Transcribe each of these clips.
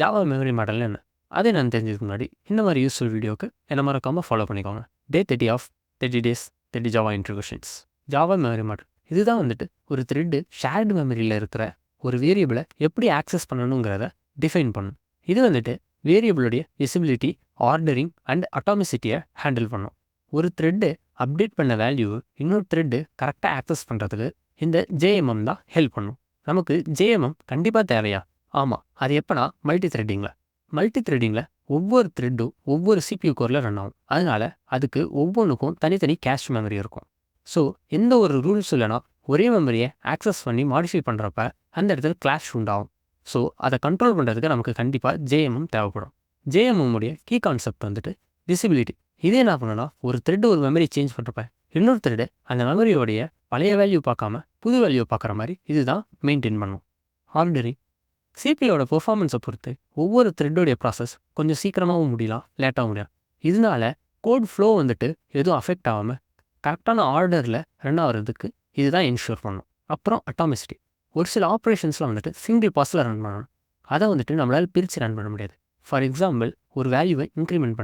Java memory model என்ன அதை நான் தெரிஞ்சதுக்கு முன்னாடி இந்த மாதிரி யூஸ்ஃபுல் வீடியோக்கு என்ன மறக்காமல் ஃபாலோ பண்ணிக்கோங்க. Day 30 of 30 days 30 Java introductions. Java memory model இதுதான் ஒரு த்ரெட்டு ஷேர்டு மெமரியில் இருக்கிற ஒரு வேரியபிளை எப்படி ஆக்சஸ் பண்ணணுங்கிறத டிஃபைன் பண்ணும். இது வேரியபிளுடைய விசிபிலிட்டி, ஆர்டரிங் அண்ட் அட்டாமிசிட்டியை ஹேண்டில் பண்ணும். ஒரு த்ரெட்டு அப்டேட் பண்ண வேல்யூ இன்னொரு த்ரெட்டு கரெக்டாக ஆக்சஸ் பண்ணுறதுக்கு இந்த ஜேஎம்எம் தான் ஹெல்ப் பண்ணும். நமக்கு ஜேஎம்எம் கண்டிப்பாக தேவையா? ஆமாம். அது எப்போனா மல்டி த்ரெட்டிங்கில் ஒவ்வொரு த்ரெட்டும் ஒவ்வொரு சிபியூ கோரில் ரன் ஆகும். அதனால் அதுக்கு ஒவ்வொன்றுக்கும் தனித்தனி கேஷ் மெமரி இருக்கும். ஸோ எந்த ஒரு ரூல்ஸ் இல்லைனா ஒரே மெமரியை ஆக்சஸ் பண்ணி மாடிஃபை பண்ணுறப்ப அந்த இடத்துல கிளாஷ் உண்டாகும். ஸோ அதை கண்ட்ரோல் பண்ணுறதுக்கு நமக்கு கண்டிப்பாக ஜேஎம்எம் தேவைப்படும். ஜேஎம்எம் உடைய கீ கான்செப்ட் விசிபிலிட்டி. இதே என்ன பண்ணுன்னா ஒரு த்ரெட்டு ஒரு மெமரி சேஞ்ச் பண்ணுறப்ப இன்னொரு த்ரெட்டு அந்த மெமரியோடைய பழைய வேல்யூ பார்க்காம புது வேல்யூ பார்க்குற மாதிரி இதுதான் மெயின்டைன் பண்ணும். ஆர்டரிங் சிபியோட பெர்ஃபார்மன்ஸை பொறுத்து ஒவ்வொரு த்ரெட்டோடைய ப்ராசஸ் கொஞ்சம் சீக்கிரமாகவும் முடியலாம், லேட்டாகவும் முடியலாம். இதனால கோட் ஃப்ளோ எதுவும் அஃபெக்ட் ஆகாமல் கரெக்டான ஆர்டரில் ரன் ஆகிறதுக்கு இதுதான் இன்ஷூர் பண்ணும். அப்புறம் அட்டாமிசிட்டி. ஒரு சில ஆப்ரேஷன்ஸ்லாம் சிங்கிள் பாஸில் ரன் பண்ணணும். அதை நம்மளால் பிரித்து ரன் பண்ண முடியாது. ஃபார் எக்ஸாம்பிள் ஒரு வேல்யூவை இன்க்ரிமெண்ட்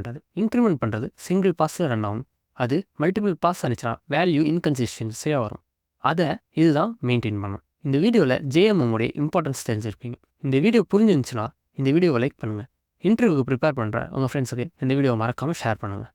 பண்ணுறது சிங்கிள் பாஸில் ரன் ஆகும். அது மல்டிபிள் பாஸ் ஆனிச்சுன்னா வேல்யூ இன்கன்சிஸ்டன்சியாக வரும். அதை இதுதான் மெயின்டைன் பண்ணும். இந்த வீடியோவில் ஜேஎம்எம் உடைய இம்பார்ட்டன்ஸ் தெரிஞ்சிருப்பீங்க. இந்த வீடியோ புரிஞ்சிருந்துச்சுன்னா இந்த வீடியோவை லைக் பண்ணுங்கள். இன்டர்வியூக்கு ப்ரிப்பேர் பண்ணுற உங்கள் ஃப்ரெண்ட்ஸுக்கு இந்த வீடியோவை மறக்காமல் ஷேர் பண்ணுங்கள்.